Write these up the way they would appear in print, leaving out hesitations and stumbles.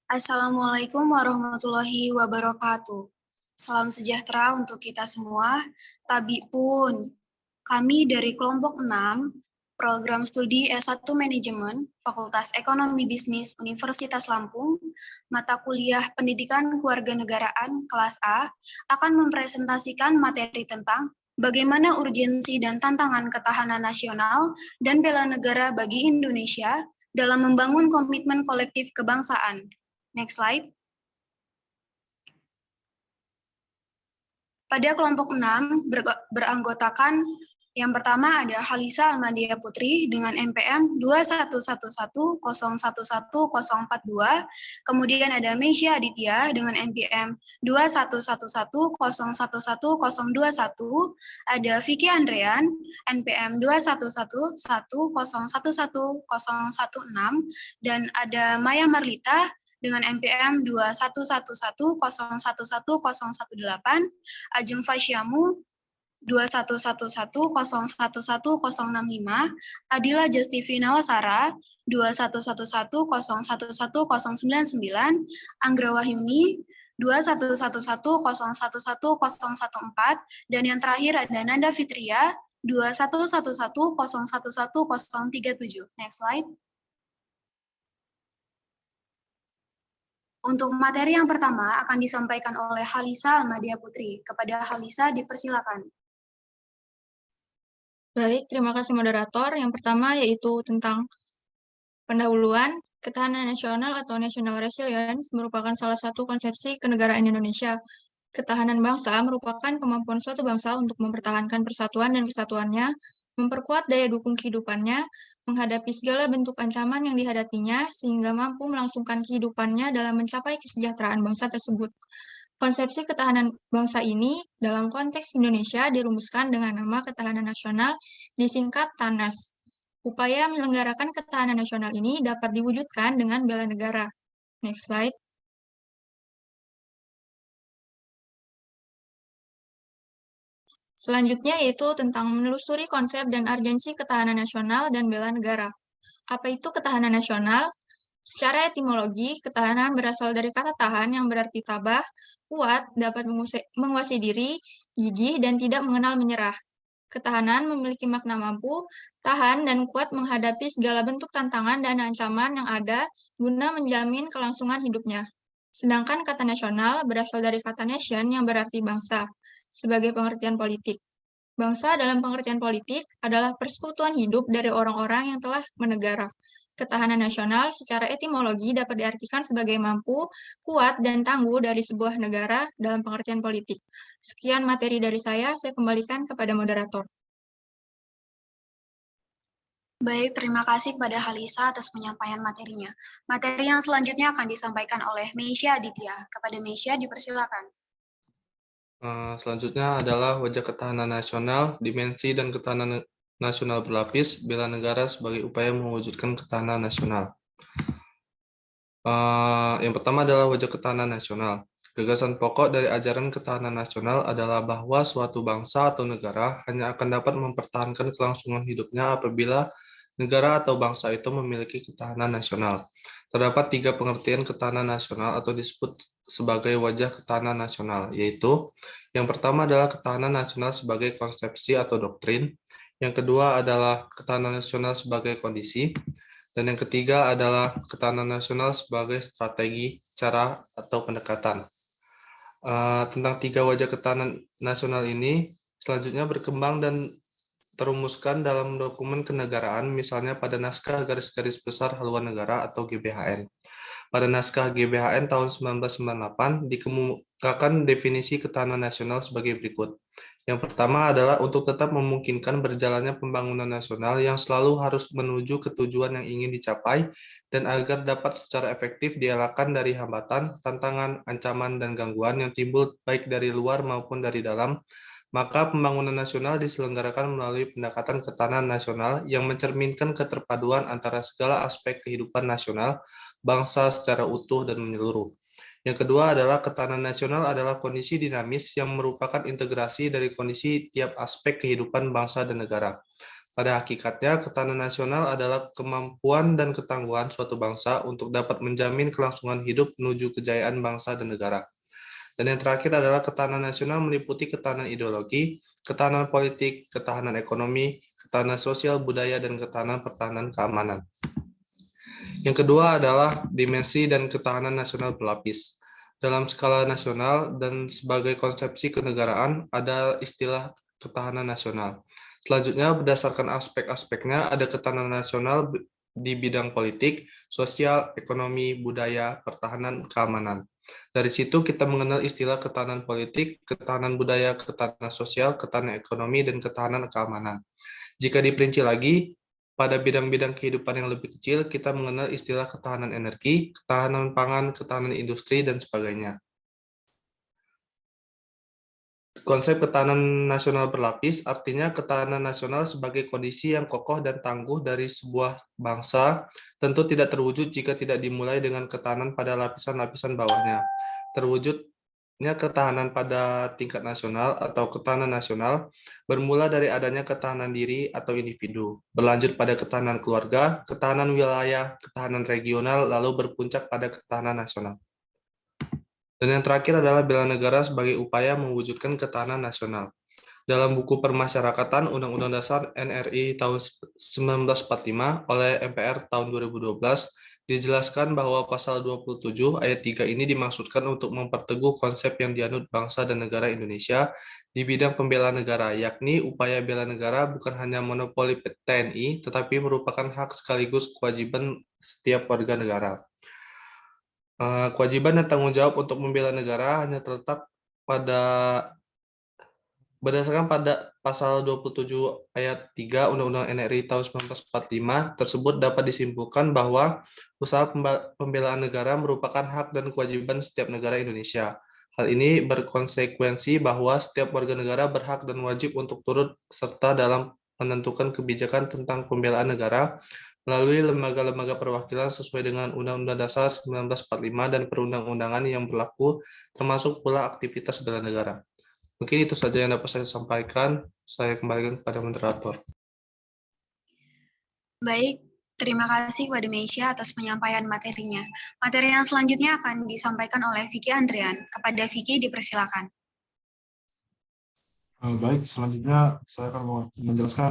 Assalamualaikum warahmatullahi wabarakatuh. Salam sejahtera untuk kita semua. Tabi pun, kami dari kelompok 6, program studi S1 Manajemen, Fakultas Ekonomi Bisnis Universitas Lampung, mata kuliah Pendidikan Kewarganegaraan kelas A, akan mempresentasikan materi tentang bagaimana urgensi dan tantangan ketahanan nasional dan bela negara bagi Indonesia dalam membangun komitmen kolektif kebangsaan. Next slide. Pada kelompok 6 beranggotakan yang pertama ada Halisa Almadia Putri dengan NPM 21100111042, kemudian ada Meisya Aditya dengan NPM 21110111021, ada Vicky Andrean NPM 21110111016, dan ada Maya Marlita dengan NPM 21110111018, Ajeng Fasyamu 21110111065, Adila Justifina Wasara 21110111099, Anggra Wahyuni 21110111014, dan yang terakhir ada Nanda Fitria 21110111037. Next slide. Untuk materi yang pertama akan disampaikan oleh Halisa Almadia Putri. Kepada Halisa dipersilakan. Baik, terima kasih moderator. Yang pertama yaitu tentang pendahuluan. Ketahanan nasional atau national resilience merupakan salah satu konsepsi kenegaraan Indonesia. Ketahanan bangsa merupakan kemampuan suatu bangsa untuk mempertahankan persatuan dan kesatuannya, memperkuat daya dukung kehidupannya, menghadapi segala bentuk ancaman yang dihadapinya, sehingga mampu melangsungkan kehidupannya dalam mencapai kesejahteraan bangsa tersebut. Konsepsi ketahanan bangsa ini dalam konteks Indonesia dirumuskan dengan nama ketahanan nasional, disingkat TANAS. Upaya menyelenggarakan ketahanan nasional ini dapat diwujudkan dengan bela negara. Next slide. Selanjutnya yaitu tentang menelusuri konsep dan urgensi ketahanan nasional dan bela negara. Apa itu ketahanan nasional? Secara etimologi, ketahanan berasal dari kata tahan yang berarti tabah, kuat, dapat menguasai diri, gigih, dan tidak mengenal menyerah. Ketahanan memiliki makna mampu, tahan, dan kuat menghadapi segala bentuk tantangan dan ancaman yang ada guna menjamin kelangsungan hidupnya. Sedangkan kata nasional berasal dari kata nation yang berarti bangsa, sebagai pengertian politik. Bangsa dalam pengertian politik adalah persekutuan hidup dari orang-orang yang telah menegara. Ketahanan nasional secara etimologi dapat diartikan sebagai mampu, kuat, dan tangguh dari sebuah negara dalam pengertian politik. Sekian materi dari saya kembalikan kepada moderator. Baik, terima kasih kepada Halisa atas penyampaian materinya. Materi yang selanjutnya akan disampaikan oleh Meisya Aditya. Kepada Meisya dipersilakan. Selanjutnya adalah wajah ketahanan nasional, dimensi dan ketahanan nasional berlapis, bela negara sebagai upaya mewujudkan ketahanan nasional. Yang pertama adalah wajah ketahanan nasional. Gagasan pokok dari ajaran ketahanan nasional adalah bahwa suatu bangsa atau negara hanya akan dapat mempertahankan kelangsungan hidupnya apabila negara atau bangsa itu memiliki ketahanan nasional. Terdapat 3 pengertian ketahanan nasional atau disebut sebagai wajah ketahanan nasional, yaitu yang pertama adalah ketahanan nasional sebagai konsepsi atau doktrin, yang kedua adalah ketahanan nasional sebagai kondisi, dan yang ketiga adalah ketahanan nasional sebagai strategi, cara, atau pendekatan. Tentang 3 wajah ketahanan nasional ini, selanjutnya berkembang dan terumuskan dalam dokumen kenegaraan, misalnya pada Naskah Garis-Garis Besar Haluan Negara atau GBHN. Pada Naskah GBHN tahun 1998 dikemukakan definisi ketahanan nasional sebagai berikut. Yang pertama adalah untuk tetap memungkinkan berjalannya pembangunan nasional yang selalu harus menuju ke tujuan yang ingin dicapai dan agar dapat secara efektif dielakkan dari hambatan, tantangan, ancaman, dan gangguan yang timbul baik dari luar maupun dari dalam, maka pembangunan nasional diselenggarakan melalui pendekatan ketahanan nasional yang mencerminkan keterpaduan antara segala aspek kehidupan nasional, bangsa secara utuh dan menyeluruh. Yang kedua adalah ketahanan nasional adalah kondisi dinamis yang merupakan integrasi dari kondisi tiap aspek kehidupan bangsa dan negara. Pada hakikatnya, ketahanan nasional adalah kemampuan dan ketangguhan suatu bangsa untuk dapat menjamin kelangsungan hidup menuju kejayaan bangsa dan negara. Dan yang terakhir adalah ketahanan nasional meliputi ketahanan ideologi, ketahanan politik, ketahanan ekonomi, ketahanan sosial, budaya, dan ketahanan pertahanan keamanan. Yang kedua adalah dimensi dan ketahanan nasional berlapis. Dalam skala nasional dan sebagai konsepsi kenegaraan ada istilah ketahanan nasional. Selanjutnya berdasarkan aspek-aspeknya ada ketahanan nasional di bidang politik, sosial, ekonomi, budaya, pertahanan, keamanan. Dari situ kita mengenal istilah ketahanan politik, ketahanan budaya, ketahanan sosial, ketahanan ekonomi, dan ketahanan keamanan. Jika diperinci lagi, pada bidang-bidang kehidupan yang lebih kecil, kita mengenal istilah ketahanan energi, ketahanan pangan, ketahanan industri, dan sebagainya. Konsep ketahanan nasional berlapis artinya ketahanan nasional sebagai kondisi yang kokoh dan tangguh dari sebuah bangsa tentu tidak terwujud jika tidak dimulai dengan ketahanan pada lapisan-lapisan bawahnya. Terwujudnya ketahanan pada tingkat nasional atau ketahanan nasional bermula dari adanya ketahanan diri atau individu, berlanjut pada ketahanan keluarga, ketahanan wilayah, ketahanan regional, lalu berpuncak pada ketahanan nasional. Dan yang terakhir adalah bela negara sebagai upaya mewujudkan ketahanan nasional. Dalam buku Permasyarakatan Undang-Undang Dasar NRI tahun 1945 oleh MPR tahun 2012, dijelaskan bahwa pasal 27 ayat 3 ini dimaksudkan untuk memperteguh konsep yang dianut bangsa dan negara Indonesia di bidang pembelaan negara, yakni upaya bela negara bukan hanya monopoli TNI, tetapi merupakan hak sekaligus kewajiban setiap warga negara. Kewajiban dan tanggung jawab untuk membela negara hanya terletak berdasarkan pada pasal 27 ayat 3 Undang-Undang NRI tahun 1945 tersebut dapat disimpulkan bahwa usaha pembelaan negara merupakan hak dan kewajiban setiap negara Indonesia. Hal ini berkonsekuensi bahwa setiap warga negara berhak dan wajib untuk turut serta dalam menentukan kebijakan tentang pembelaan negara melalui lembaga-lembaga perwakilan sesuai dengan Undang-Undang Dasar 1945 dan perundang-undangan yang berlaku, termasuk pula aktivitas bela negara. Mungkin itu saja yang dapat saya sampaikan. Saya kembalikan kepada moderator. Baik, terima kasih kepada Meisya atas penyampaian materinya. Materi yang selanjutnya akan disampaikan oleh Vicky Andrian. Kepada Vicky dipersilakan. Baik, selanjutnya saya akan menjelaskan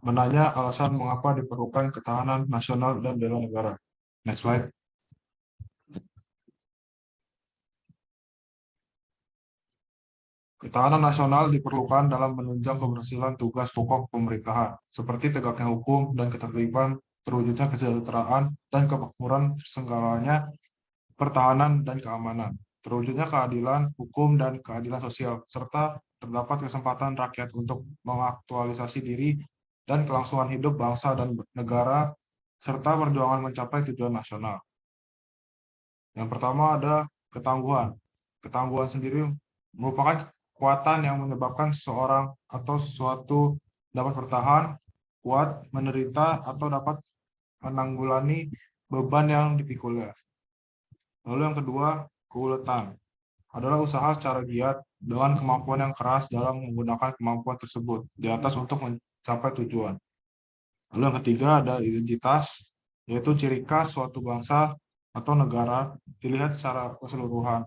menanya alasan mengapa diperlukan ketahanan nasional dan bela negara. Next slide. Ketahanan nasional diperlukan dalam menunjang keberhasilan tugas pokok pemerintahan, seperti tegaknya hukum dan ketertiban, terwujudnya kesejahteraan dan kemakmuran segalanya, pertahanan dan keamanan, terwujudnya keadilan hukum dan keadilan sosial, serta terdapat kesempatan rakyat untuk mengaktualisasi diri dan kelangsungan hidup bangsa dan negara, serta perjuangan mencapai tujuan nasional. Yang pertama ada ketangguhan. Ketangguhan sendiri merupakan kekuatan yang menyebabkan seseorang atau sesuatu dapat bertahan, kuat, menderita, atau dapat menanggulangi beban yang dipikulnya. Lalu yang kedua, keuletan. Adalah usaha secara giat dengan kemampuan yang keras dalam menggunakan kemampuan tersebut di atas untuk mencapai tujuan. Lalu yang ketiga ada identitas, yaitu ciri khas suatu bangsa atau negara dilihat secara keseluruhan.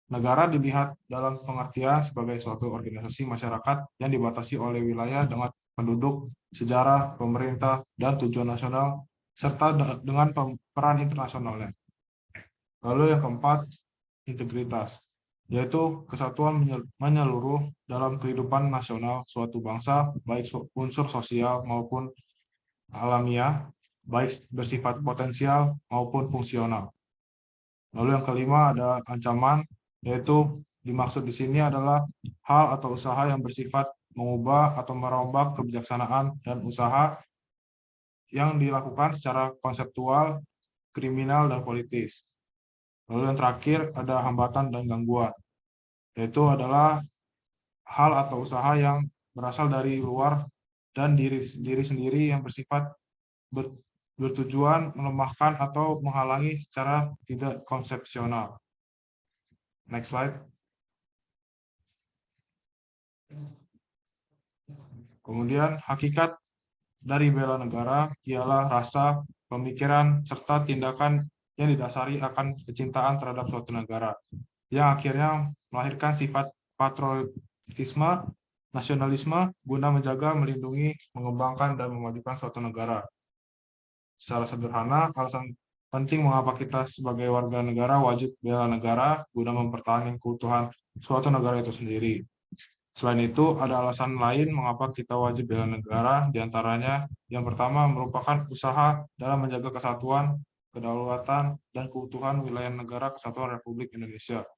Negara dilihat dalam pengertian sebagai suatu organisasi masyarakat yang dibatasi oleh wilayah dengan penduduk, sejarah, pemerintah, dan tujuan nasional, serta dengan peran internasionalnya. Lalu yang keempat, integritas, yaitu kesatuan menyeluruh dalam kehidupan nasional suatu bangsa, baik unsur sosial maupun alamiah, baik bersifat potensial maupun fungsional. Lalu yang kelima ada ancaman, yaitu dimaksud di sini adalah hal atau usaha yang bersifat mengubah atau merombak kebijaksanaan dan usaha yang dilakukan secara konseptual, kriminal, dan politis. Lalu yang terakhir ada hambatan dan gangguan, yaitu adalah hal atau usaha yang berasal dari luar dan diri sendiri yang bersifat bertujuan melemahkan atau menghalangi secara tidak konsepsional. Next slide. Kemudian hakikat dari bela negara ialah rasa, pemikiran, serta tindakan yang didasari akan kecintaan terhadap suatu negara, yang akhirnya melahirkan sifat patriotisme, nasionalisme, guna menjaga, melindungi, mengembangkan, dan memajukan suatu negara. Secara sederhana, alasan penting mengapa kita sebagai warga negara wajib bela negara guna mempertahankan keutuhan suatu negara itu sendiri. Selain itu, ada alasan lain mengapa kita wajib bela negara, diantaranya yang pertama merupakan usaha dalam menjaga kesatuan, kedaulatan, dan keutuhan wilayah negara Kesatuan Republik Indonesia.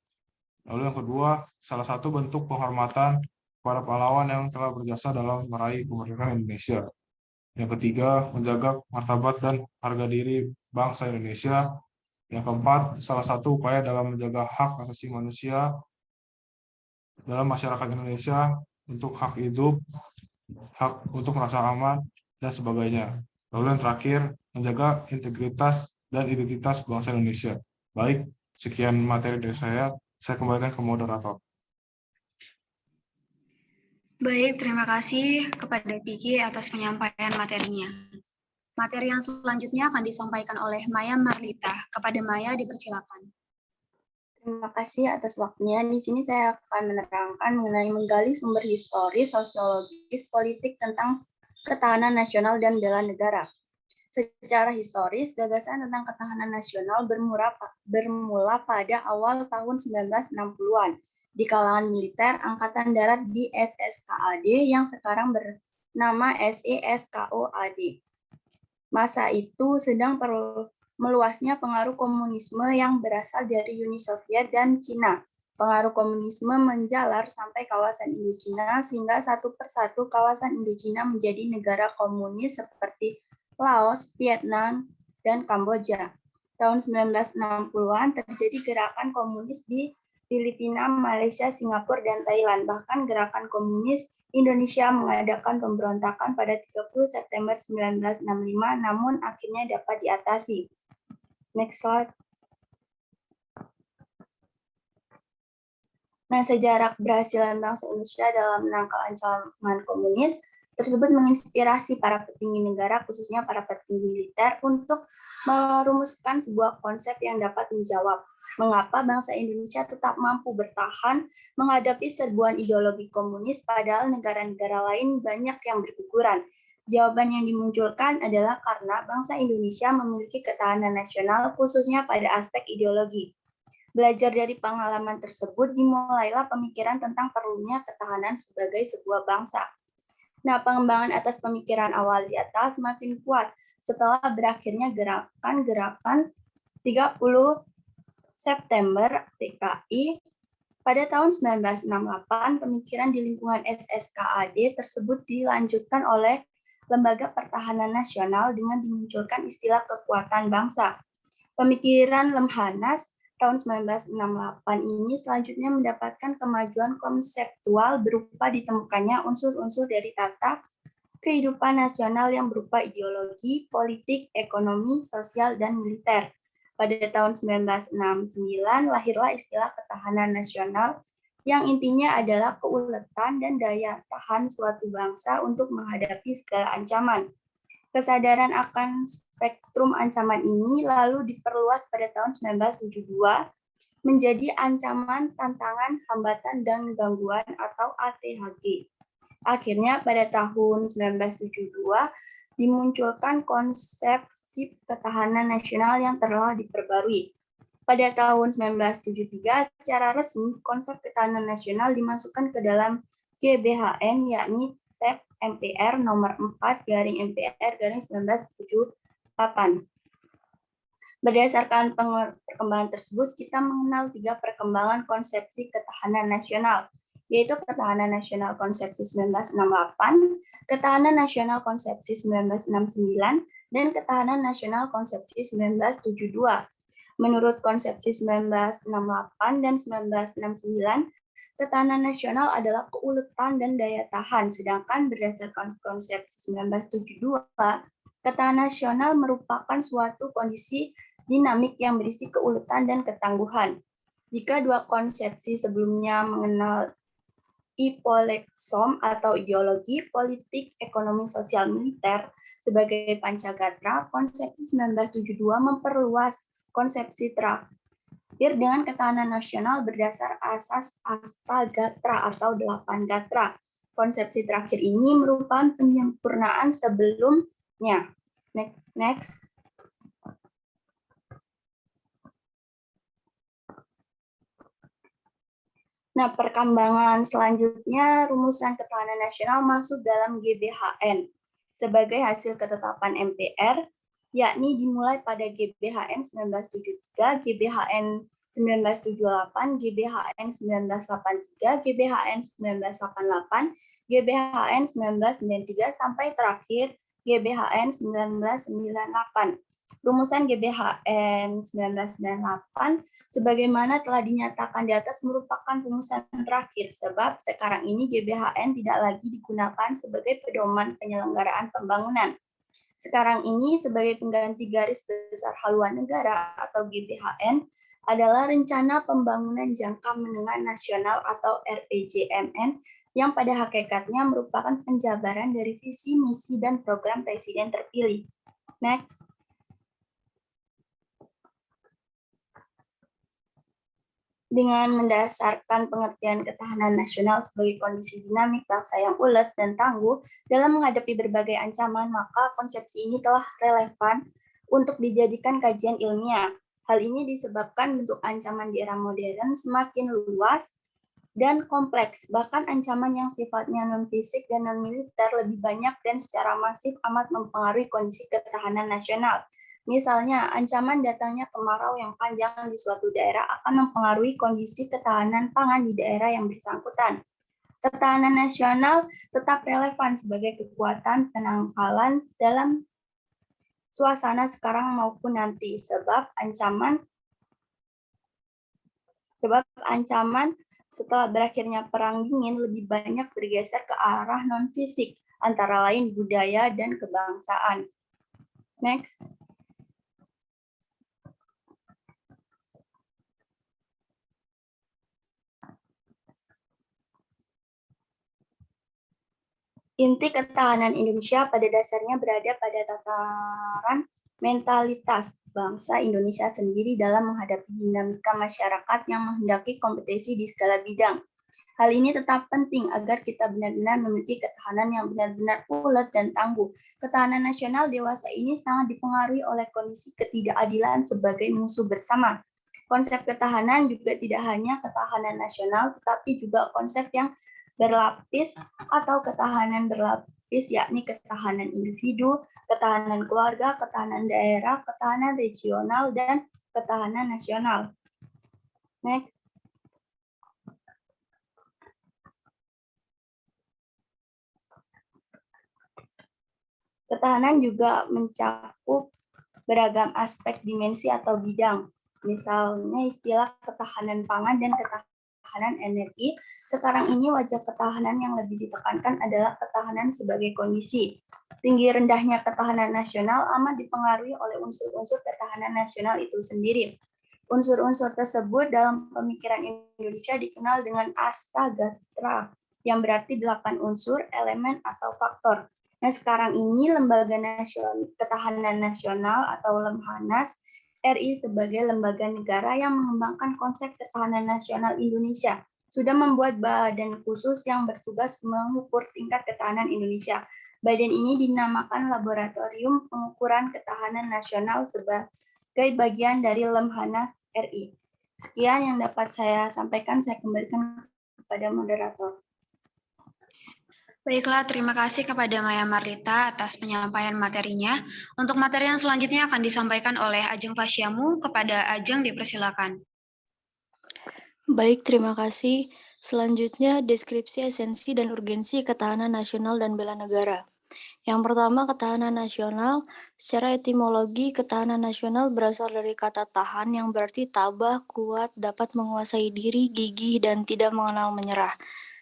Lalu yang kedua, salah satu bentuk penghormatan kepada pahlawan yang telah berjasa dalam meraih kemerdekaan Indonesia. Yang ketiga, menjaga martabat dan harga diri bangsa Indonesia. Yang keempat, salah satu upaya dalam menjaga hak asasi manusia dalam masyarakat Indonesia untuk hak hidup, hak untuk merasa aman, dan sebagainya. Lalu yang terakhir, menjaga integritas dan identitas bangsa Indonesia. Baik, sekian materi dari saya kembalikan ke moderator. Baik, terima kasih kepada Kiki atas penyampaian materinya. Materi yang selanjutnya akan disampaikan oleh Maya Marlita. Kepada Maya, dipersilakan. Terima kasih atas waktunya. Di sini saya akan menerangkan mengenai menggali sumber historis, sosiologis, politik tentang ketahanan nasional dan bela negara. Secara historis, gagasan tentang ketahanan nasional bermula pada awal tahun 1960-an di kalangan militer Angkatan Darat di SSKAD yang sekarang bernama SESKOAD. Masa itu sedang meluasnya pengaruh komunisme yang berasal dari Uni Soviet dan Cina. Pengaruh komunisme menjalar sampai kawasan Indochina sehingga satu persatu kawasan Indochina menjadi negara komunis seperti Laos, Vietnam, dan Kamboja. Tahun 1960-an terjadi gerakan komunis di Filipina, Malaysia, Singapura, dan Thailand. Bahkan gerakan komunis Indonesia mengadakan pemberontakan pada 30 September 1965, namun akhirnya dapat diatasi. Next slide. Nah, sejarah keberhasilan bangsa Indonesia dalam menangkal ancaman komunis tersebut menginspirasi para petinggi negara, khususnya para petinggi militer, untuk merumuskan sebuah konsep yang dapat menjawab mengapa bangsa Indonesia tetap mampu bertahan menghadapi serbuan ideologi komunis, padahal negara-negara lain banyak yang berguguran. Jawaban yang dimunculkan adalah karena bangsa Indonesia memiliki ketahanan nasional, khususnya pada aspek ideologi. Belajar dari pengalaman tersebut, dimulailah pemikiran tentang perlunya ketahanan sebagai sebuah bangsa. Nah, pengembangan atas pemikiran awal di atas semakin kuat setelah berakhirnya gerakan-gerakan 30 September PKI. Pada tahun 1968, pemikiran di lingkungan SSKAD tersebut dilanjutkan oleh Lembaga Pertahanan Nasional dengan dimunculkan istilah kekuatan bangsa. Pemikiran Lemhanas tahun 1968 ini selanjutnya mendapatkan kemajuan konseptual berupa ditemukannya unsur-unsur dari tata kehidupan nasional yang berupa ideologi, politik, ekonomi, sosial, dan militer. Pada tahun 1969 lahirlah istilah ketahanan nasional yang intinya adalah keuletan dan daya tahan suatu bangsa untuk menghadapi segala ancaman. Kesadaran akan spektrum ancaman ini lalu diperluas pada tahun 1972 menjadi ancaman, tantangan, hambatan, dan gangguan atau ATHG. Akhirnya pada tahun 1972 dimunculkan konsepsi ketahanan nasional yang telah diperbarui. Pada tahun 1973 secara resmi konsep ketahanan nasional dimasukkan ke dalam GBHN yakni TEP MPR nomor 4/MPR/1978. Berdasarkan perkembangan tersebut, kita mengenal 3 perkembangan konsepsi ketahanan nasional, yaitu ketahanan nasional konsepsi 1968, ketahanan nasional konsepsi 1969, dan ketahanan nasional konsepsi 1972. Menurut konsepsi 1968 dan 1969, ketahanan nasional adalah keuletan dan daya tahan, sedangkan berdasarkan konsepsi 1972, ketahanan nasional merupakan suatu kondisi dinamik yang berisi keuletan dan ketangguhan. Jika dua konsepsi sebelumnya mengenal ipolexom atau ideologi, politik, ekonomi, sosial, militer, sebagai pancagatra, konsepsi 1972 memperluas konsepsi terakhir dengan ketahanan nasional berdasar asas Astagatra atau 8 gatra. Konsepsi terakhir ini merupakan penyempurnaan sebelumnya. Next. Nah, perkembangan selanjutnya, rumusan ketahanan nasional masuk dalam GBHN sebagai hasil ketetapan MPR, yakni dimulai pada GBHN 1973, GBHN 1978, GBHN 1983, GBHN 1988, GBHN 1993, sampai terakhir GBHN 1998. Rumusan GBHN 1998 sebagaimana telah dinyatakan di atas merupakan rumusan terakhir sebab sekarang ini GBHN tidak lagi digunakan sebagai pedoman penyelenggaraan pembangunan. Sekarang ini sebagai pengganti garis besar haluan negara atau GBHN adalah Rencana Pembangunan Jangka Menengah Nasional atau RPJMN yang pada hakikatnya merupakan penjabaran dari visi, misi, dan program Presiden terpilih. Next. Dengan mendasarkan pengertian ketahanan nasional sebagai kondisi dinamik bangsa yang ulet dan tangguh dalam menghadapi berbagai ancaman, maka konsepsi ini telah relevan untuk dijadikan kajian ilmiah. Hal ini disebabkan bentuk ancaman di era modern semakin luas dan kompleks, bahkan ancaman yang sifatnya non-fisik dan non-militer lebih banyak dan secara masif amat mempengaruhi kondisi ketahanan nasional. Misalnya, ancaman datangnya kemarau yang panjang di suatu daerah akan mempengaruhi kondisi ketahanan pangan di daerah yang bersangkutan. Ketahanan nasional tetap relevan sebagai kekuatan penangkalan dalam suasana sekarang maupun nanti, sebab ancaman setelah berakhirnya Perang Dingin lebih banyak bergeser ke arah non-fisik, antara lain budaya dan kebangsaan. Next. Inti ketahanan Indonesia pada dasarnya berada pada tataran mentalitas bangsa Indonesia sendiri dalam menghadapi dinamika masyarakat yang menghendaki kompetisi di segala bidang. Hal ini tetap penting agar kita benar-benar memiliki ketahanan yang benar-benar ulet dan tangguh. Ketahanan nasional dewasa ini sangat dipengaruhi oleh kondisi ketidakadilan sebagai musuh bersama. Konsep ketahanan juga tidak hanya ketahanan nasional, tetapi juga konsep yang berlapis atau ketahanan berlapis, yakni ketahanan individu, ketahanan keluarga, ketahanan daerah, ketahanan regional, dan ketahanan nasional. Next. Ketahanan juga mencakup beragam aspek dimensi atau bidang. Misalnya istilah ketahanan pangan dan ketahanan energi. Sekarang ini wajah ketahanan yang lebih ditekankan adalah ketahanan sebagai kondisi. Tinggi rendahnya ketahanan nasional amat dipengaruhi oleh unsur-unsur ketahanan nasional itu sendiri. Unsur-unsur tersebut dalam pemikiran Indonesia dikenal dengan Astagatra, yang berarti 8 unsur, elemen, atau faktor. Nah, sekarang ini Lembaga Ketahanan Nasional atau Lemhanas RI sebagai lembaga negara yang mengembangkan konsep ketahanan nasional Indonesia sudah membuat badan khusus yang bertugas mengukur tingkat ketahanan Indonesia. Badan ini dinamakan Laboratorium Pengukuran Ketahanan Nasional sebagai bagian dari Lemhanas RI. Sekian yang dapat saya sampaikan, saya kembalikan kepada moderator. Baiklah, terima kasih kepada Maya Marlita atas penyampaian materinya. Untuk materi yang selanjutnya akan disampaikan oleh Ajeng Fasyamu. Kepada Ajeng dipersilakan. Baik, terima kasih. Selanjutnya, deskripsi esensi dan urgensi ketahanan nasional dan bela negara. Yang pertama, ketahanan nasional. Secara etimologi, ketahanan nasional berasal dari kata tahan yang berarti tabah, kuat, dapat menguasai diri, gigih, dan tidak mengenal menyerah.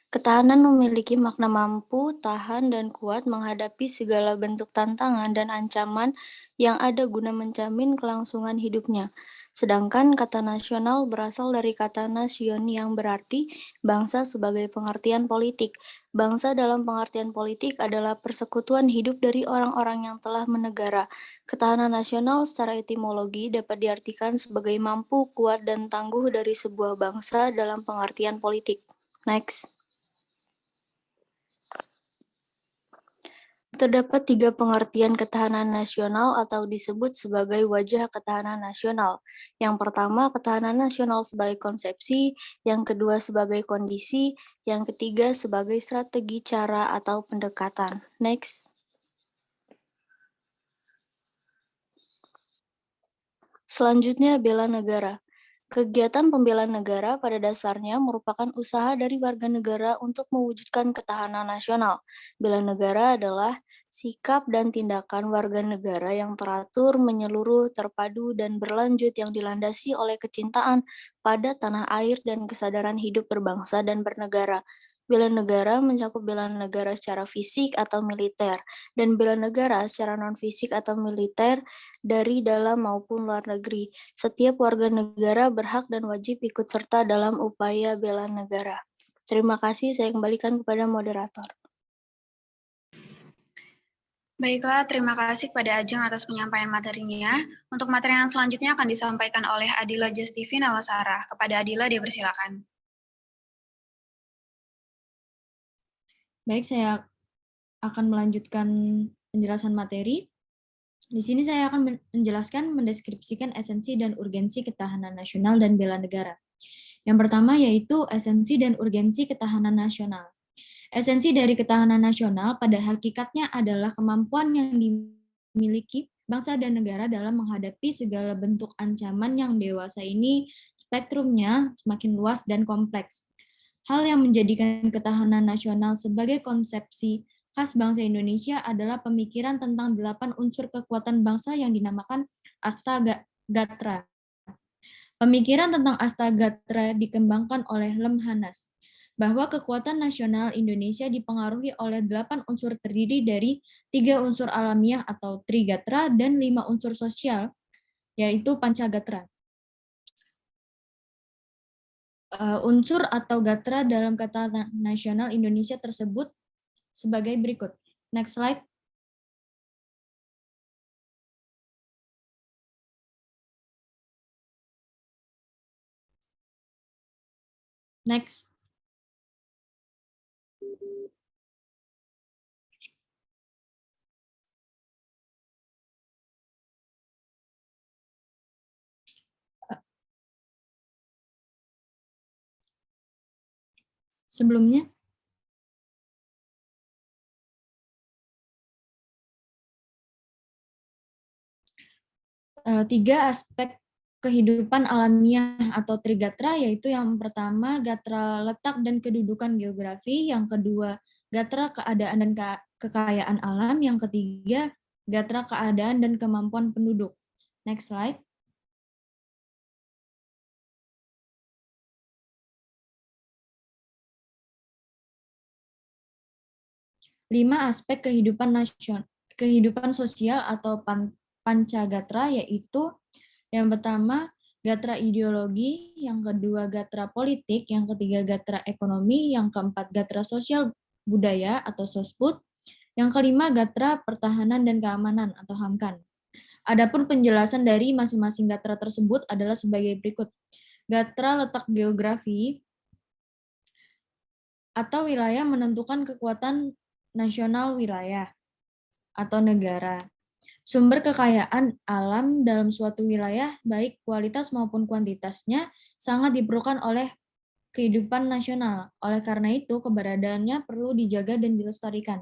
Ketahanan memiliki makna mampu, tahan, dan kuat menghadapi segala bentuk tantangan dan ancaman yang ada guna menjamin kelangsungan hidupnya. Sedangkan kata nasional berasal dari kata nasion yang berarti bangsa sebagai pengertian politik. Bangsa dalam pengertian politik adalah persekutuan hidup dari orang-orang yang telah menegara. Ketahanan nasional secara etimologi dapat diartikan sebagai mampu, kuat, dan tangguh dari sebuah bangsa dalam pengertian politik. Next. Terdapat 3 pengertian ketahanan nasional atau disebut sebagai wajah ketahanan nasional. Yang pertama, ketahanan nasional sebagai konsepsi, yang kedua sebagai kondisi, yang ketiga sebagai strategi, cara, atau pendekatan. Next. Selanjutnya, bela negara. Kegiatan pembelaan negara pada dasarnya merupakan usaha dari warga negara untuk mewujudkan ketahanan nasional. Bela negara adalah sikap dan tindakan warga negara yang teratur, menyeluruh, terpadu, dan berlanjut yang dilandasi oleh kecintaan pada tanah air dan kesadaran hidup berbangsa dan bernegara. Bela negara mencakup bela negara secara fisik atau militer, dan bela negara secara non-fisik atau militer dari dalam maupun luar negeri. Setiap warga negara berhak dan wajib ikut serta dalam upaya bela negara. Terima kasih, saya kembalikan kepada moderator. Baiklah, terima kasih kepada Ajeng atas penyampaian materinya. Untuk materi yang selanjutnya akan disampaikan oleh Adila Justivi Nawasara. Kepada Adila, dipersilakan. Baik, saya akan melanjutkan penjelasan materi. Di sini saya akan menjelaskan, mendeskripsikan esensi dan urgensi ketahanan nasional dan bela negara. Yang pertama yaitu esensi dan urgensi ketahanan nasional. Esensi dari ketahanan nasional pada hakikatnya adalah kemampuan yang dimiliki bangsa dan negara dalam menghadapi segala bentuk ancaman yang dewasa ini spektrumnya semakin luas dan kompleks. Hal yang menjadikan ketahanan nasional sebagai konsepsi khas bangsa Indonesia adalah pemikiran tentang 8 unsur kekuatan bangsa yang dinamakan Astagatra. Pemikiran tentang Astagatra dikembangkan oleh Lemhanas, bahwa kekuatan nasional Indonesia dipengaruhi oleh 8 unsur terdiri dari 3 unsur alamiah atau Trigatra dan 5 unsur sosial, yaitu Pancagatra. Unsur atau gatra dalam kata nasional Indonesia tersebut sebagai berikut. Next slide. Next. Sebelumnya, tiga aspek kehidupan alamiah atau trigatra, yaitu yang pertama gatra letak dan kedudukan geografi, yang kedua gatra keadaan dan kekayaan alam, yang ketiga gatra keadaan dan kemampuan penduduk. Next slide. 5 aspek kehidupan sosial atau pancagatra, yaitu yang pertama gatra ideologi, yang kedua gatra politik, yang ketiga gatra ekonomi, yang keempat gatra sosial budaya atau sosbud, yang kelima gatra pertahanan dan keamanan atau hamkan. Adapun penjelasan dari masing-masing gatra tersebut adalah sebagai berikut. Gatra letak geografi atau wilayah menentukan kekuatan nasional wilayah atau negara. Sumber kekayaan alam dalam suatu wilayah, baik kualitas maupun kuantitasnya, sangat diperlukan oleh kehidupan nasional. Oleh karena itu, keberadaannya perlu dijaga dan dilestarikan.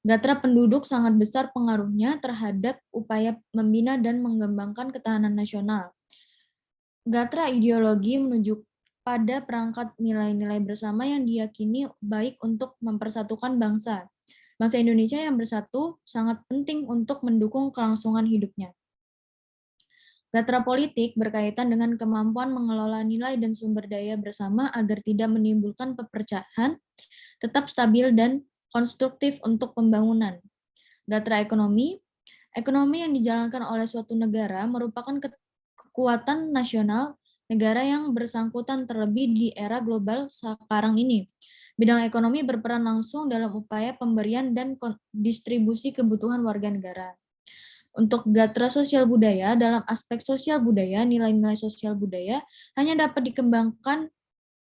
Gatra penduduk sangat besar pengaruhnya terhadap upaya membina dan mengembangkan ketahanan nasional. Gatra ideologi menunjuk pada perangkat nilai-nilai bersama yang diyakini baik untuk mempersatukan bangsa. Bangsa Indonesia yang bersatu sangat penting untuk mendukung kelangsungan hidupnya. Gatra politik berkaitan dengan kemampuan mengelola nilai dan sumber daya bersama agar tidak menimbulkan perpecahan, tetap stabil dan konstruktif untuk pembangunan. Gatra ekonomi, ekonomi yang dijalankan oleh suatu negara merupakan kekuatan nasional negara yang bersangkutan terlebih di era global sekarang ini. Bidang ekonomi berperan langsung dalam upaya pemberian dan distribusi kebutuhan warga negara. Untuk gatra sosial budaya, dalam aspek sosial budaya, nilai-nilai sosial budaya hanya dapat dikembangkan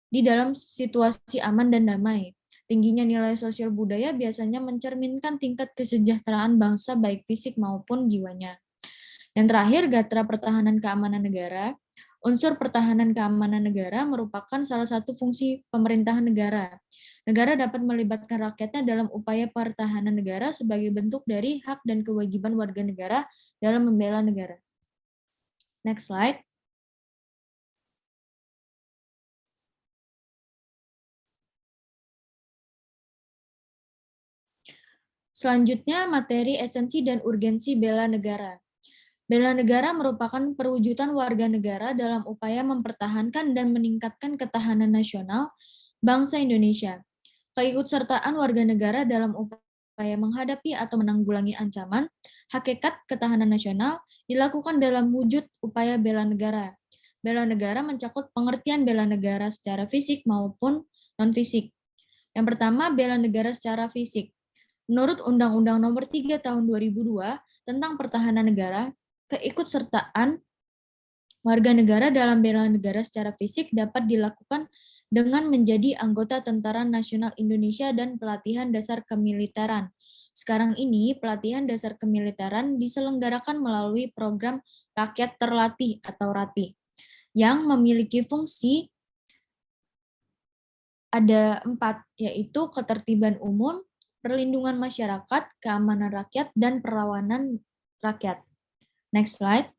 di dalam situasi aman dan damai. Tingginya nilai sosial budaya biasanya mencerminkan tingkat kesejahteraan bangsa baik fisik maupun jiwanya. Yang terakhir, gatra pertahanan keamanan negara. Unsur pertahanan keamanan negara merupakan salah satu fungsi pemerintahan negara. Negara dapat melibatkan rakyatnya dalam upaya pertahanan negara sebagai bentuk dari hak dan kewajiban warga negara dalam membela negara. Next slide. Selanjutnya, materi esensi dan urgensi bela negara. Bela negara merupakan perwujudan warga negara dalam upaya mempertahankan dan meningkatkan ketahanan nasional bangsa Indonesia. Keikutsertaan warga negara dalam upaya menghadapi atau menanggulangi ancaman, hakikat ketahanan nasional dilakukan dalam wujud upaya bela negara. Bela negara mencakup pengertian bela negara secara fisik maupun non-fisik. Yang pertama, bela negara secara fisik. Menurut Undang-Undang Nomor 3 Tahun 2002 tentang Pertahanan Negara, keikutsertaan warga negara dalam bela negara secara fisik dapat dilakukan dengan menjadi anggota Tentara Nasional Indonesia dan pelatihan dasar kemiliteran. Sekarang ini, pelatihan dasar kemiliteran diselenggarakan melalui program Rakyat Terlatih atau RATI, yang memiliki fungsi ada 4, yaitu ketertiban umum, perlindungan masyarakat, keamanan rakyat, dan perlawanan rakyat. Next slide.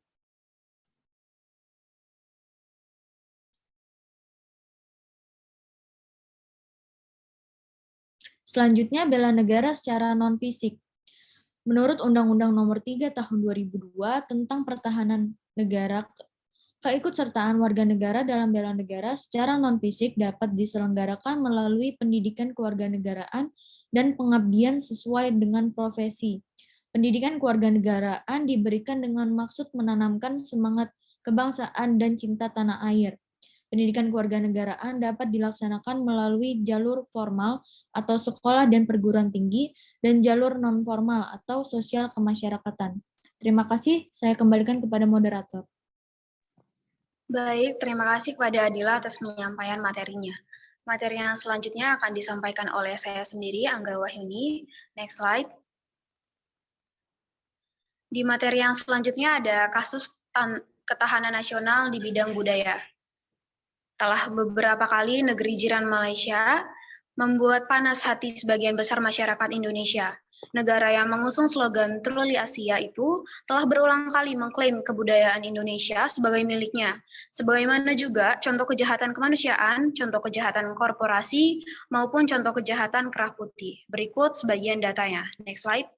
Selanjutnya, bela negara secara non-fisik. Menurut Undang-Undang Nomor 3 Tahun 2002 tentang Pertahanan Negara, keikutsertaan warga negara dalam bela negara secara non-fisik dapat diselenggarakan melalui pendidikan kewarganegaraan dan pengabdian sesuai dengan profesi. Pendidikan kewarganegaraan diberikan dengan maksud menanamkan semangat kebangsaan dan cinta tanah air. Pendidikan kewarganegaraan dapat dilaksanakan melalui jalur formal atau sekolah dan perguruan tinggi dan jalur non-formal atau sosial kemasyarakatan. Terima kasih, saya kembalikan kepada moderator. Baik, terima kasih kepada Adila atas penyampaian materinya. Materi yang selanjutnya akan disampaikan oleh saya sendiri, Anggra Wahyuni. Next slide. Di materi yang selanjutnya ada kasus ketahanan nasional di bidang budaya. Telah beberapa kali negeri jiran Malaysia membuat panas hati sebagian besar masyarakat Indonesia. Negara yang mengusung slogan Truly Asia itu telah berulang kali mengklaim kebudayaan Indonesia sebagai miliknya. Sebagaimana juga contoh kejahatan kemanusiaan, contoh kejahatan korporasi, maupun contoh kejahatan kerah putih. Berikut sebagian datanya. Next slide.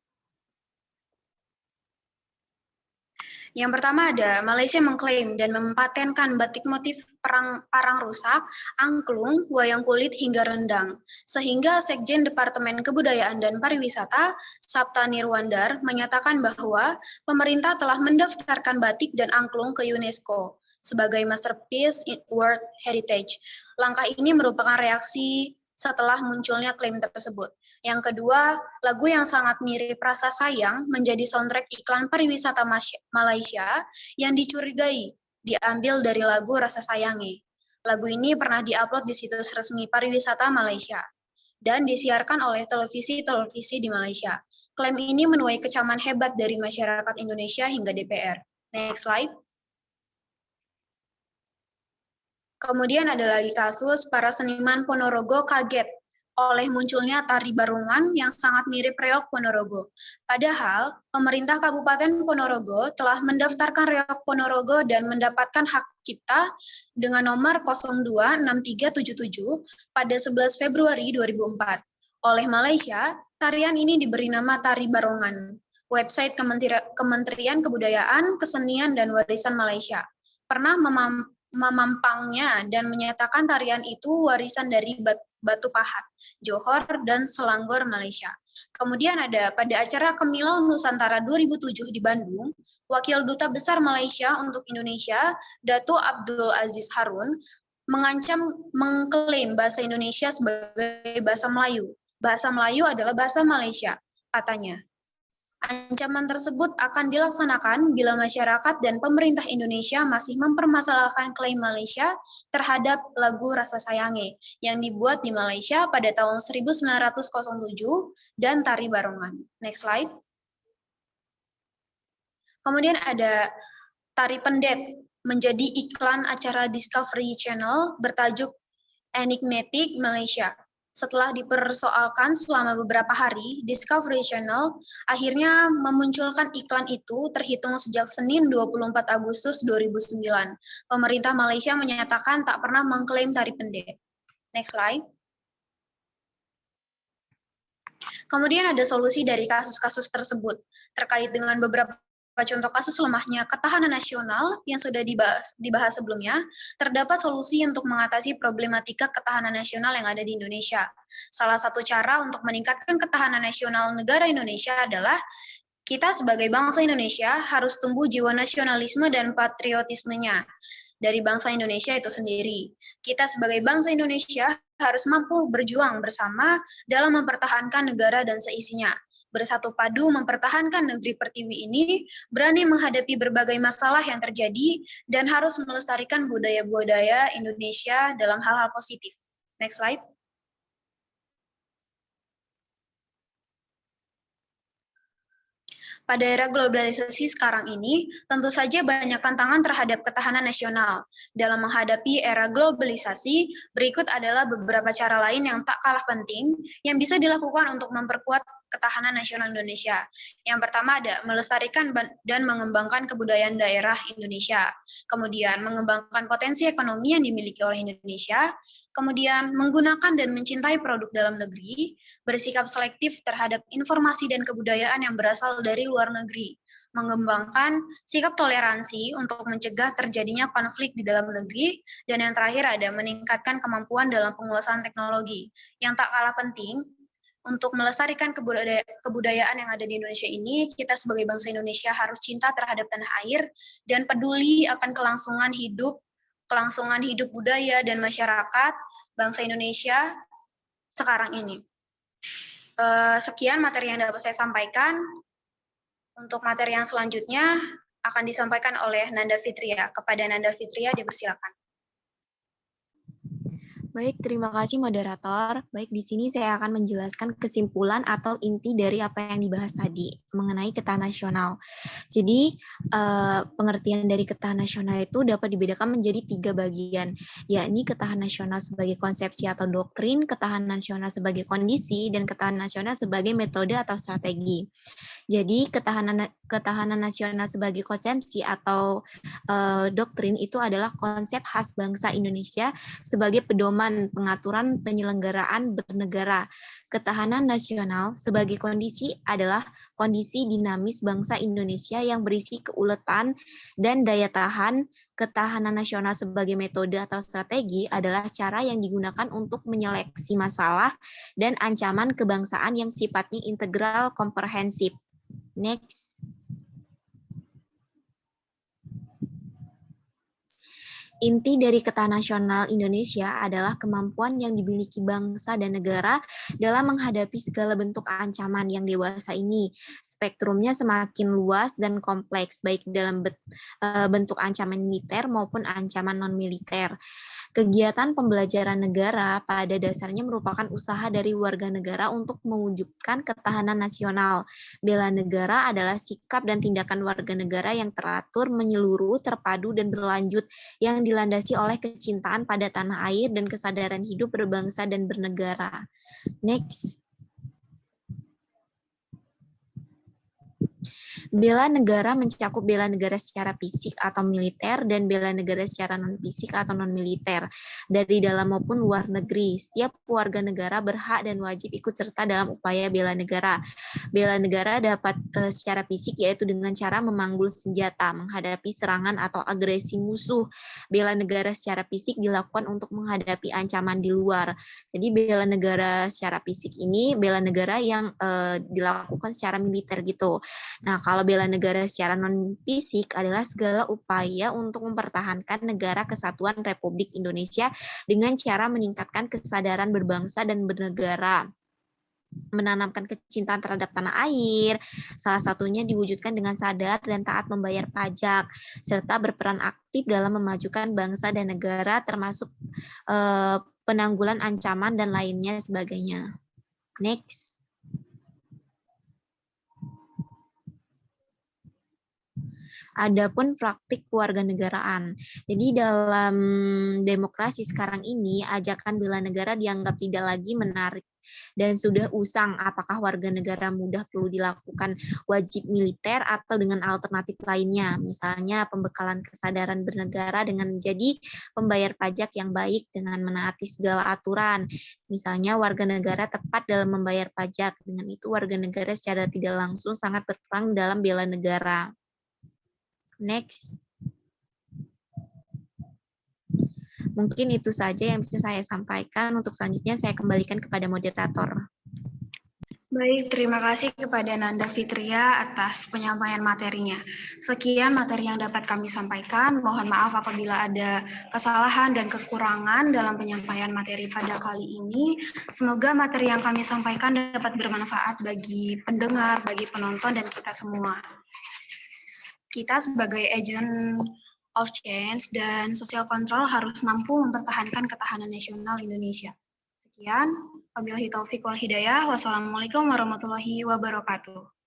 Yang pertama ada Malaysia mengklaim dan mempatenkan batik motif parang rusak, angklung, wayang kulit hingga rendang. Sehingga Sekjen Departemen Kebudayaan dan Pariwisata, Sapta Nirwandar, menyatakan bahwa pemerintah telah mendaftarkan batik dan angklung ke UNESCO sebagai Masterpiece World Heritage. Langkah ini merupakan reaksi setelah munculnya klaim tersebut. Yang kedua, lagu yang sangat mirip Rasa Sayang menjadi soundtrack iklan pariwisata Malaysia yang dicurigai diambil dari lagu Rasa Sayangi. Lagu ini pernah diupload di situs resmi pariwisata Malaysia dan disiarkan oleh televisi-televisi di Malaysia. Klaim ini menuai kecaman hebat dari masyarakat Indonesia hingga DPR. Next slide. Kemudian ada lagi kasus para seniman Ponorogo kaget oleh munculnya tari barungan yang sangat mirip reog Ponorogo. Padahal, pemerintah Kabupaten Ponorogo telah mendaftarkan reog Ponorogo dan mendapatkan hak cipta dengan nomor 026377 pada 11 Februari 2004. Oleh Malaysia, tarian ini diberi nama tari barongan. website Kementerian Kebudayaan, Kesenian, dan Warisan Malaysia. Pernah memampangnya dan menyatakan tarian itu warisan dari Batu Pahat, Johor, dan Selangor Malaysia. Kemudian ada pada acara Kemilau Nusantara 2007 di Bandung, Wakil Duta Besar Malaysia untuk Indonesia, Dato' Abdul Aziz Harun, mengklaim bahasa Indonesia sebagai bahasa Melayu. Bahasa Melayu adalah bahasa Malaysia, katanya. Ancaman tersebut akan dilaksanakan bila masyarakat dan pemerintah Indonesia masih mempermasalahkan klaim Malaysia terhadap lagu Rasa Sayange yang dibuat di Malaysia pada tahun 1907 dan Tari Barongan. Next slide. Kemudian ada Tari Pendet, menjadi iklan acara Discovery Channel bertajuk Enigmatic Malaysia. Setelah dipersoalkan selama beberapa hari, Discovery Channel akhirnya memunculkan iklan itu terhitung sejak Senin 24 Agustus 2009. Pemerintah Malaysia menyatakan tak pernah mengklaim Tari Pendet. Next slide. Kemudian ada solusi dari kasus-kasus tersebut. Terkait dengan beberapa contoh kasus lemahnya ketahanan nasional yang sudah dibahas sebelumnya, terdapat solusi untuk mengatasi problematika ketahanan nasional yang ada di Indonesia. Salah satu cara untuk meningkatkan ketahanan nasional negara Indonesia adalah kita sebagai bangsa Indonesia harus tumbuh jiwa nasionalisme dan patriotismenya dari bangsa Indonesia itu sendiri. Kita sebagai bangsa Indonesia harus mampu berjuang bersama dalam mempertahankan negara dan seisinya. Bersatu padu mempertahankan negeri pertiwi ini, berani menghadapi berbagai masalah yang terjadi, dan harus melestarikan budaya-budaya Indonesia dalam hal-hal positif. Next slide. Pada era globalisasi sekarang ini, tentu saja banyak tantangan terhadap ketahanan nasional. Dalam menghadapi era globalisasi, berikut adalah beberapa cara lain yang tak kalah penting yang bisa dilakukan untuk memperkuat ketahanan nasional Indonesia. Yang pertama ada melestarikan dan mengembangkan kebudayaan daerah Indonesia. Kemudian mengembangkan potensi ekonomi yang dimiliki oleh Indonesia. Kemudian menggunakan dan mencintai produk dalam negeri, bersikap selektif terhadap informasi dan kebudayaan yang berasal dari luar negeri, mengembangkan sikap toleransi untuk mencegah terjadinya konflik di dalam negeri, dan yang terakhir ada meningkatkan kemampuan dalam penguasaan teknologi. Yang tak kalah penting, untuk melestarikan kebudayaan yang ada di Indonesia ini, kita sebagai bangsa Indonesia harus cinta terhadap tanah air dan peduli akan kelangsungan hidup budaya dan masyarakat bangsa Indonesia sekarang ini. Sekian materi yang dapat saya sampaikan. Untuk materi yang selanjutnya akan disampaikan oleh Nanda Fitria. Kepada Nanda Fitria, dipersilakan. Baik, terima kasih moderator. Baik, di sini saya akan menjelaskan kesimpulan atau inti dari apa yang dibahas tadi mengenai ketahanan nasional. Jadi, pengertian dari ketahanan nasional itu dapat dibedakan menjadi 3 bagian, yakni ketahanan nasional sebagai konsepsi atau doktrin, ketahanan nasional sebagai kondisi, dan ketahanan nasional sebagai metode atau strategi. Jadi, ketahanan nasional sebagai konsepsi atau doktrin itu adalah konsep khas bangsa Indonesia sebagai pedoman pengaturan penyelenggaraan bernegara. Ketahanan nasional sebagai kondisi adalah kondisi dinamis bangsa Indonesia yang berisi keuletan dan daya tahan. Ketahanan nasional sebagai metode atau strategi adalah cara yang digunakan untuk menyeleksi masalah dan ancaman kebangsaan yang sifatnya integral komprehensif. Next. Inti dari ketahanan nasional Indonesia adalah kemampuan yang dimiliki bangsa dan negara dalam menghadapi segala bentuk ancaman yang dewasa ini. Spektrumnya semakin luas dan kompleks, baik dalam bentuk ancaman militer maupun ancaman non-militer. Kegiatan pembelajaran negara pada dasarnya merupakan usaha dari warga negara untuk mewujudkan ketahanan nasional. Bela negara adalah sikap dan tindakan warga negara yang teratur, menyeluruh, terpadu, dan berlanjut, yang dilandasi oleh kecintaan pada tanah air dan kesadaran hidup berbangsa dan bernegara. Next. Bela negara mencakup bela negara secara fisik atau militer dan bela negara secara non-fisik atau non-militer dari dalam maupun luar negeri. Setiap warga negara berhak dan wajib ikut serta dalam upaya bela negara. Bela negara dapat secara fisik yaitu dengan cara memanggul senjata, menghadapi serangan atau agresi musuh. Bela negara secara fisik dilakukan untuk menghadapi ancaman di luar. Jadi bela negara secara fisik ini bela negara yang dilakukan secara militer gitu. Nah, kalau bela negara secara non-fisik adalah segala upaya untuk mempertahankan negara kesatuan Republik Indonesia dengan cara meningkatkan kesadaran berbangsa dan bernegara, menanamkan kecintaan terhadap tanah air, salah satunya diwujudkan dengan sadar dan taat membayar pajak, serta berperan aktif dalam memajukan bangsa dan negara termasuk penanggulan ancaman dan lainnya sebagainya. Next. Adapun praktik kewarganegaraan. Jadi dalam demokrasi sekarang ini, ajakan bela negara dianggap tidak lagi menarik dan sudah usang. Apakah warga negara mudah perlu dilakukan wajib militer atau dengan alternatif lainnya, misalnya pembekalan kesadaran bernegara dengan menjadi pembayar pajak yang baik dengan menaati segala aturan. Misalnya warga negara tepat dalam membayar pajak. Dengan itu warga negara secara tidak langsung sangat berperan dalam bela negara. Next. Mungkin itu saja yang bisa saya sampaikan. Untuk selanjutnya saya kembalikan kepada moderator. Baik, terima kasih kepada Nanda Fitria atas penyampaian materinya. Sekian materi yang dapat kami sampaikan. Mohon maaf apabila ada kesalahan dan kekurangan dalam penyampaian materi pada kali ini. Semoga materi yang kami sampaikan dapat bermanfaat bagi pendengar, bagi penonton, dan kita semua. Kita sebagai agent of change dan social control harus mampu mempertahankan ketahanan nasional Indonesia. Sekian, wabillahi taufik wal hidayah. Wassalamualaikum warahmatullahi wabarakatuh.